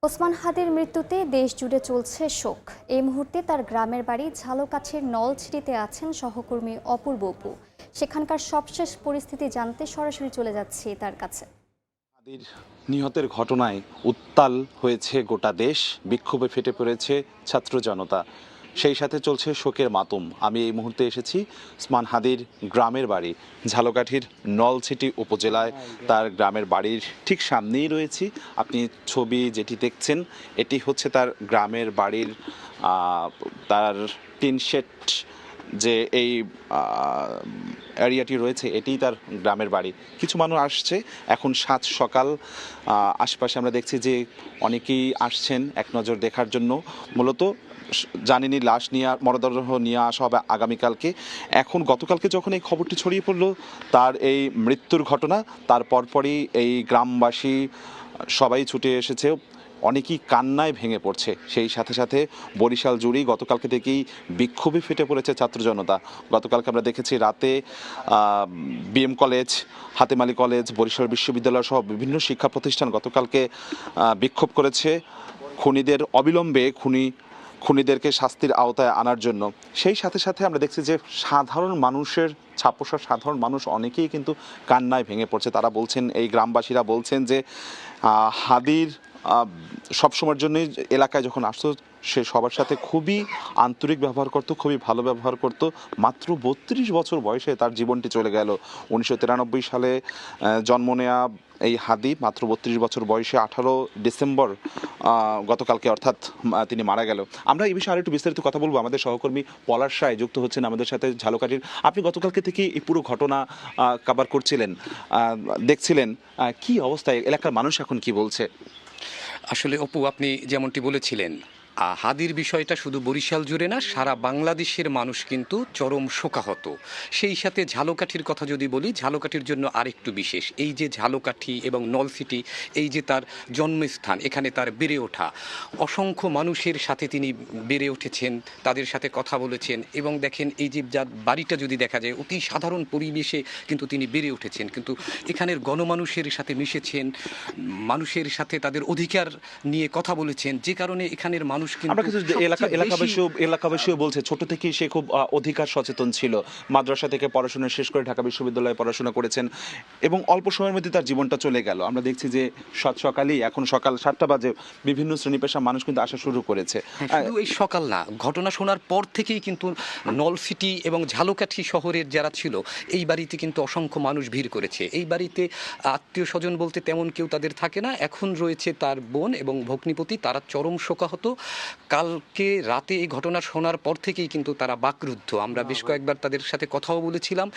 ওসমান হাদির মৃত্যুতে দেশ জুড়ে চলছে শোক। এই মুহূর্তে তার গ্রামের বাড়ি ঝালকাঠির নলছিটিতে আছেন সহকর্মী অপূর্ব অপু। সেখানকার সবশেষ পরিস্থিতি জানতে সরাসরি চলে যাচ্ছি তার কাছে। হাদির নিহতের ঘটনায় উত্তাল হয়েছে গোটা দেশ, বিক্ষোভে ফেটে পড়েছে ছাত্র জনতা, সেই সাথে চলছে শোকের মাতম। আমি এই মুহূর্তে এসেছি ওসমান হাদির গ্রামের বাড়ি ঝালকাঠির নলছিটি উপজেলায়। তার গ্রামের বাড়ির ঠিক সামনেই রয়েছি। আপনি ছবি যেটি দেখছেন এটি হচ্ছে তার গ্রামের বাড়ির তার টিন শেড যে এই এরিয়াটি রয়েছে এটিই তার গ্রামের বাড়ি। কিছু মানুষ আসছে, এখন সাত সকাল, আশপাশে আমরা দেখছি যে অনেকেই আসছেন এক নজর দেখার জন্য। মূলত জানিনি লাশ নিয়ে মরদেহ নিয়ে আসা হবে আগামীকালকে। এখন গতকালকে যখন এই খবরটি ছড়িয়ে পড়লো তার এই মৃত্যুর ঘটনা, তার পরপরই এই গ্রামবাসী সবাই ছুটে এসেছে, অনেকেই কান্নায় ভেঙে পড়ছে। সেই সাথে সাথে বরিশাল জুড়েই গতকালকে থেকেই বিক্ষোভে ফেটে পড়েছে ছাত্র জনতা। গতকালকে আমরা দেখেছি রাতে BM college, Hatem Ali college, Barishal বিশ্ববিদ্যালয় সহ বিভিন্ন শিক্ষা প্রতিষ্ঠান গতকালকে বিক্ষোভ করেছে খুনিদের অবিলম্বে খুনিদেরকে শাস্তির আওতায় আনার জন্য। সেই সাথে সাথে আমরা দেখছি যে সাধারণ মানুষের ছাপোষা সাধারণ মানুষ অনেকেই কিন্তু কান্নায় ভেঙে পড়ছে। তারা বলছেন, এই গ্রামবাসীরা বলছেন যে হাদির সবসময়ের জন্যই এলাকায় যখন আসতো সে সবার সাথে খুবই আন্তরিক ব্যবহার করতো, খুবই ভালো ব্যবহার করতো। মাত্র ৩২ বছর বয়সে তার জীবনটি চলে গেল। 1993 সালে জন্ম নেয়া এই হাদি মাত্র 32 বছর বয়সে 18 ডিসেম্বর গতকালকে অর্থাৎ তিনি মারা গেল। আমরা এই বিষয়ে আরেকটু বিস্তারিত কথা বলবো। আমাদের সহকর্মী পলাশ রায় যুক্ত হচ্ছেন আমাদের সাথে ঝালকাঠির। আপনি গতকালকে থেকে এই পুরো ঘটনা কভার করছিলেন, দেখছিলেন, কি অবস্থায় এলাকার মানুষ এখন কি বলছে? আসলে অপু, আপনি যেমনটি বলেছিলেন, হাদির বিষয়টা শুধু বরিশাল জুড়ে না, সারা বাংলাদেশের মানুষ কিন্তু চরম শোকাহত। সেই সাথে ঝালকাঠির কথা যদি বলি, ঝালকাঠির জন্য আরেকটু বিশেষ। এই যে ঝালকাঠি এবং নলছিটি, এই যে তার জন্মস্থান, এখানে তার বেড়ে ওঠা, অসংখ্য মানুষের সাথে তিনি বেড়ে উঠেছেন, তাদের সাথে কথা বলেছেন। এবং দেখেন, এই যে যার বাড়িটা যদি দেখা যায়, অতি সাধারণ পরিবেশে কিন্তু তিনি বেড়ে উঠেছেন, কিন্তু এখানের গণমানুষের সাথে মিশেছেন, মানুষের সাথে তাদের অধিকার নিয়ে কথা বলেছেন, যে কারণে এখানের মানুষ এলাকাবাসীও বলছে ছোট থেকেই সে খুব অধিকার সচেতন ছিল। মাদ্রাসা থেকে পড়াশোনা শেষ করে ঢাকা বিশ্ববিদ্যালয়ে পড়াশোনা করেছেন এবং অল্প সময়ের মধ্যে তার জীবনটা চলে গেল। আমরা দেখছি যে সকালেই, এখন সকাল 7টা বাজে, বিভিন্ন শ্রেণী পেশার মানুষ কিন্তু আসা শুরু করেছে। শুধু এই সকাল না, ঘটনা শোনার পর থেকেই কিন্তু নলছিটি এবং ঝালকাঠি শহরের যারা ছিল এই বাড়িতে কিন্তু অসংখ্য মানুষ ভিড় করেছে। এই বাড়িতে আত্মীয় স্বজন বলতে তেমন কেউ তাদের থাকে না। এখন রয়েছে তার বোন এবং ভগ্নিপতি, তারা চরম শোকাহত। কালকে রাতে এই ঘটনা শোনার পর থেকেই কিন্তু তারা বাকরুদ্ধ। আমরা বেশ কয়েকবার তাদের সাথে কথাও বলেছিলাম।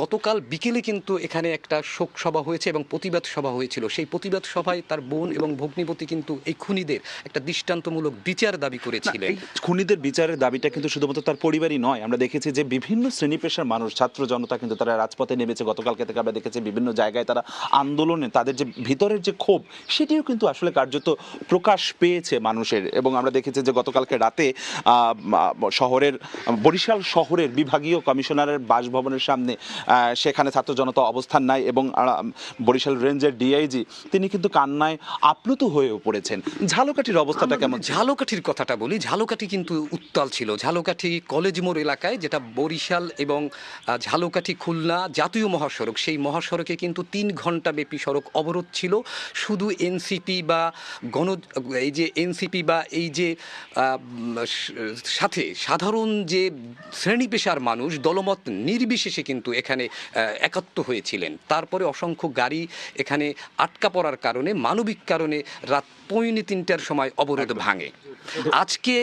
গতকাল বিকেলে কিন্তু এখানে একটা শোক সভা হয়েছে এবং প্রতিবাদ সভা হয়েছিল। সেই প্রতিবাদ সভায় তার বোন এবং ভগ্নিপতি কিন্তু এই খুনিদের একটা দৃষ্টান্তমূলক বিচার দাবি করেছিলেন। খুনিদের বিচারের দাবিটা কিন্তু শুধুমাত্র তার পরিবারই নয়, আমরা দেখেছি যে বিভিন্ন শ্রেণী পেশার মানুষ, ছাত্র জনতা কিন্তু তারা রাজপথে নেমেছে। গতকালকে থেকে আমরা দেখেছি বিভিন্ন জায়গায় তারা আন্দোলনে তাদের যে ভিতরের যে ক্ষোভ সেটিও কিন্তু আসলে কার্যত প্রকাশ পেয়েছে মানুষের। এবং আমরা দেখেছি যে গতকালকে রাতে শহরের, বরিশাল শহরের বিভাগীয় কমিশনারের বাসভবনের সামনে সেখানে ছাত্র জনতা অবস্থান নেয় এবং বরিশাল রেঞ্জের ডিআইজি তিনি কিন্তু কান্নায় আপ্লুত হয়ে পড়েছেন। ঝালকাঠির অবস্থাটা কেমন? ঝালকাঠির কথাটা বলি, ঝালকাঠি কিন্তু উত্তাল ছিল। ঝালকাঠি কলেজ মোড় এলাকায়, যেটা বরিশাল এবং ঝালকাঠি খুলনা জাতীয় মহাসড়ক, সেই মহাসড়কে কিন্তু 3 ঘন্টা ব্যাপী সড়ক অবরোধ ছিল। শুধু এনসিপি বা এনসিপি বা এই যে সাথে সাধারণ যে শ্রেণী পেশার মানুষ দলমত নির্বিশেষে কিন্তু এখানে একাত্ম হয়েছিলেন। তারপরে অসংখ্য গাড়ি এখানে আটকা পড়ার কারণে, মানবিক কারণে রাত 3:45টার সময় অবরোধ ভাঙে। আজকে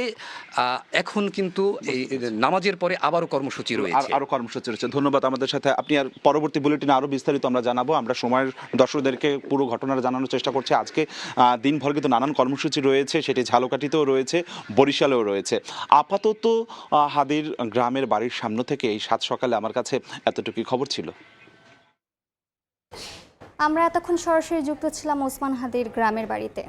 এখন কিন্তু এই নামাজের পরে আবারও কর্মসূচি রয়েছে। ধন্যবাদ আমাদের সাথে আপনি। আর পরবর্তী বুলেটিনে আরো বিস্তারিত আমরা জানাবো। আমরা সময়ের দর্শকদেরকে পুরো ঘটনাটা জানানোর চেষ্টা করছি। আজকে দিনভর কিন্তু নানান কর্মসূচি রয়েছে, সেটি ঝালকাঠিতেও রয়েছে, বরিশালেও রয়েছে। আপাতত হাদির গ্রামের বাড়ির সামনে থেকে এই সাত সকালে আমার কাছে এতটুকুই খবর ছিল। আমরা এতক্ষণ সরাসরি যুক্ত ছিলাম ওসমান হাদির গ্রামের বাড়িতে।